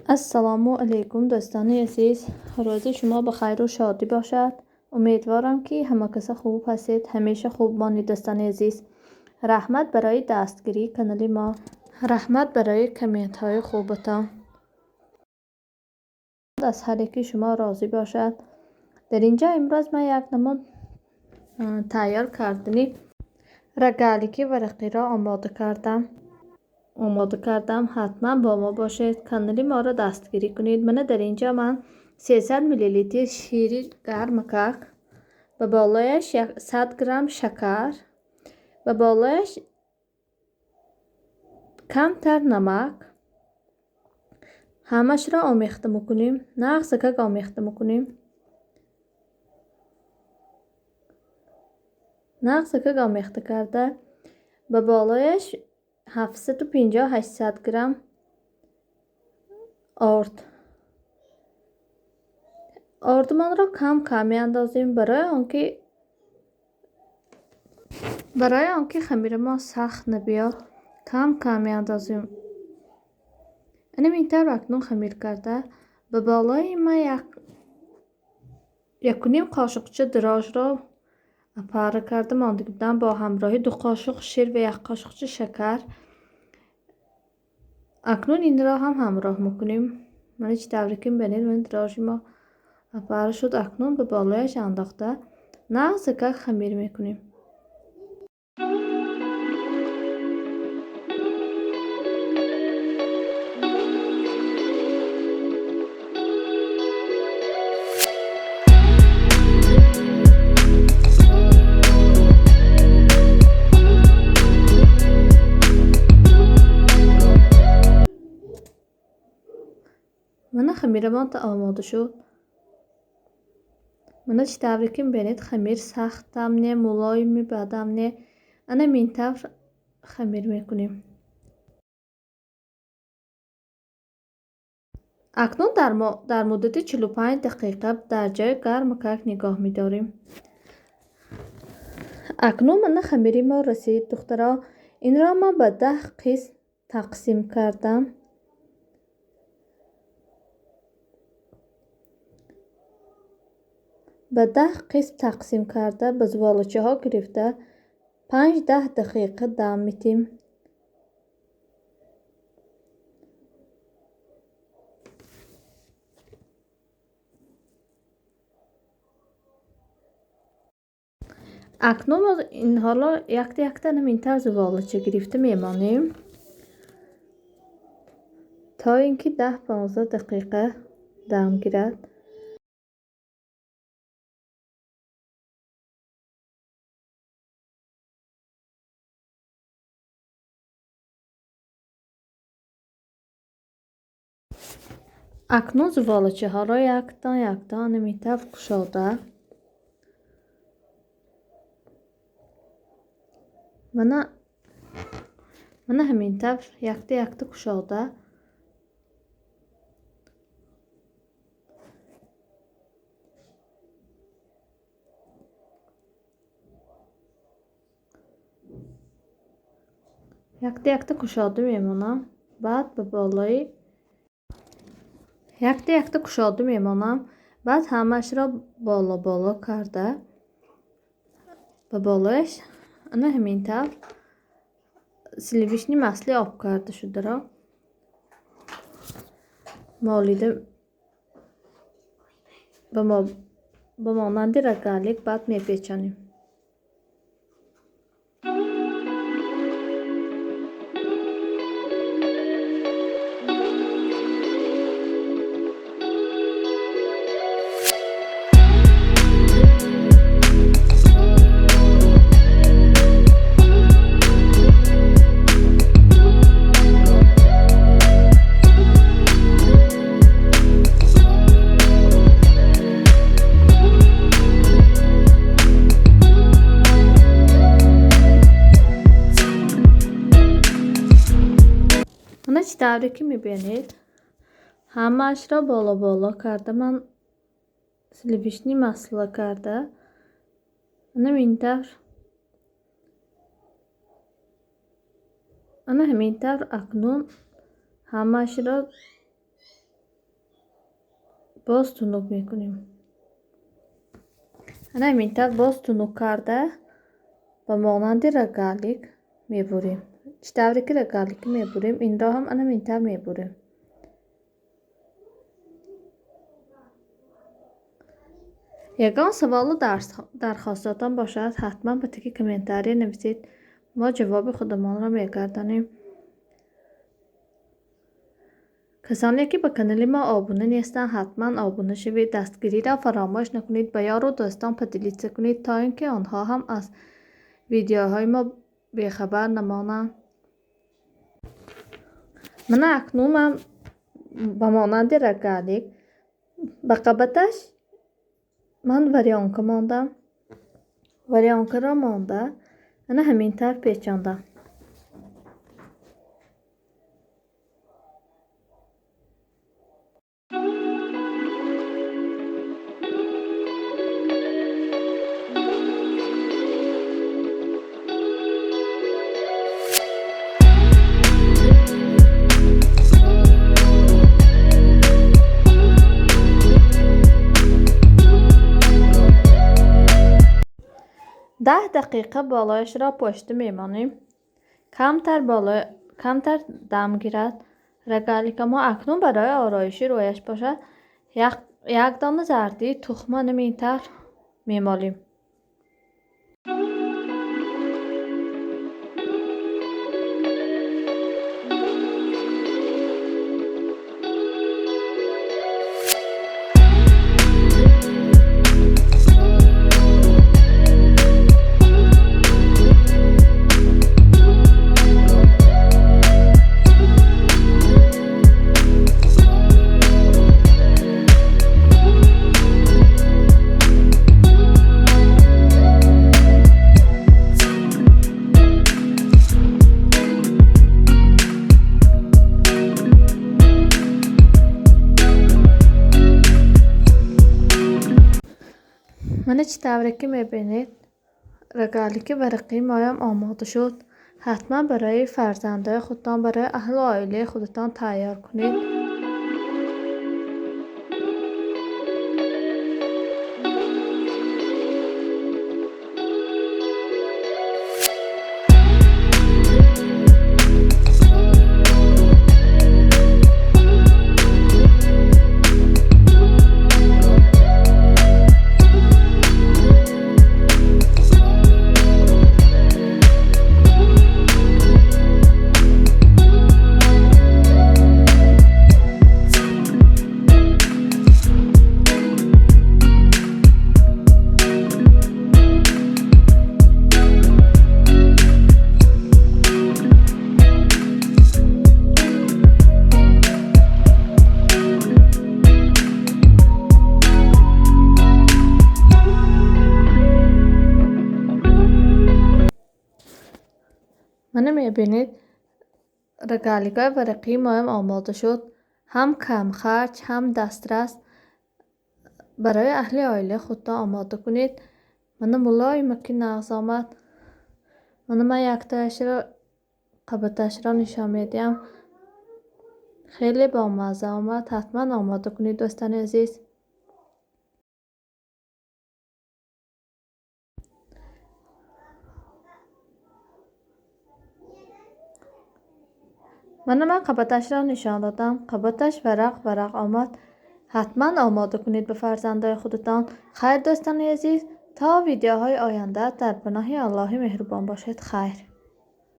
السلام علیکم دوستان عزیز، روز شما بخیر و شادی باشد. امیدوارم که همه کس خوب هستید. همیشه خوب مانید دوستان عزیز. رحمت برای دستگیری کانال ما، رحمت برای کامنت های خوبتان. از هر یکی شما راضی باشد. در اینجا امروز من یک نمود تیار کردنی رگالیکی ورقی را آماده کردم. حتما با ما باشید. کانال ما را دستگیری کنید. در اینجا من 300 میلی لیتر شیر گرم کک و بالایش 100 گرم شکر و بالایش کمتر نمک همش را آمیخته میکنیم. نغز کک آمیخته میکنیم. نغز کک آمیخته کرده و بالایش 750-800 گرم آردمان را کم اندازیم برای آنکه خمیر ما سخت نبیاد. کم اندازیم. اینطور اکنون خمیر کرده به بالای ما یک و نیم قاشقچه دراج را پاره کردم. آن دیگه با همراهی 2 قاشق شیر و 1 قاشقچه شکر. اکنون این را هم همراه میکنیم. هیچ تبریکیم ببینید دراج ما پاره شد. اکنون به بالایش انداخته نغز کک خمیر میکنیم. خمیرمان آماده شد. هیچ تبریکیم ببینید خمیر سخت هم نه، ملایم بدم نه. این طور خمیر میکنیم. اکنون در مدت 45 دقیقه در جای گرم کک نگاه می‌داریم. اکنون خمیری ما رسید دخترها. این را ما به 10 قسم تقسیم کردم. به 10 قسم تقسیم کرده به زوالچه ها گرفته 5-10 دقیقه دم میتیم. اکنون این حالا یک تنم این طور زوالچه گرفته میمانیم تا اینکه 10-15 دقیقه دم گیرد. اکنون زوالچه ها را یک تا نمیتر کشاده من همین طور یک تا کشاده یک تا کشاده میمونم. بعد به بالای یک تا کشاده میمونم. بعد همش را بالا کرده به بالایش همین طور سلیویشنی مسلی آب کرده شده را مالیده به مانند رگالیک بعد میپیچانیم. تبریکی میبینید همش را بالا کرده. من سلیویشنی مسئله کرده همین طور اکنون همش را باز تونوک میکنیم. همینطور باز تونوک کرده به مانند رگالیک میبریم. چطوری که رگالیک میبریم این را هم همینطور میبریم. یگان سوال درخواستاتان باشد حتما به تیک کامنتاری نویسید. ما جواب خودمان را میگردانیم. کسانی که به کانال ما آبونه نیستند حتما آبونه شوید. دستگیری را فراموش نکنید. به یار و دوستان پدیلیت کنید تا اینکه آنها هم از ویدیوهای ما بیخبر نمانند. من اکنون به مانند رگالیک به قبطش من وریانکه ماندم. وریانکه را مانده من همینطور پیچاندم. ده دقیقه بالایش را پشت میمانیم. کمتر دم گیرد. رگالیک ما اکنون برای آرایشی رویش باشد یک دانه زردی تخم همینطور میمالیم. من چطوری که میبینید رگالیک ورقی مایم آماده شد. حتما برای فرزندای خودتان برای اهل و عائله خودتان تیار کنید. من میبینید رگالیک ورقی مایم آماده شد. هم کم خرج هم دسترس. برای اهل عائله خودتان آماده کنید. من ملایم که نغز آمد. من یک تایش را قبطش را نشان میدیم. خیلی با مزه آمد. حتما آماده کنید دوستان عزیز. من قبطش را نشان دادم. قبطش ورق آمد. حتما آماده کنید به فرزندای خودتان. خیر دوستان عزیز تا ویدیوهای آینده در پناه الله مهربان باشید. خیر.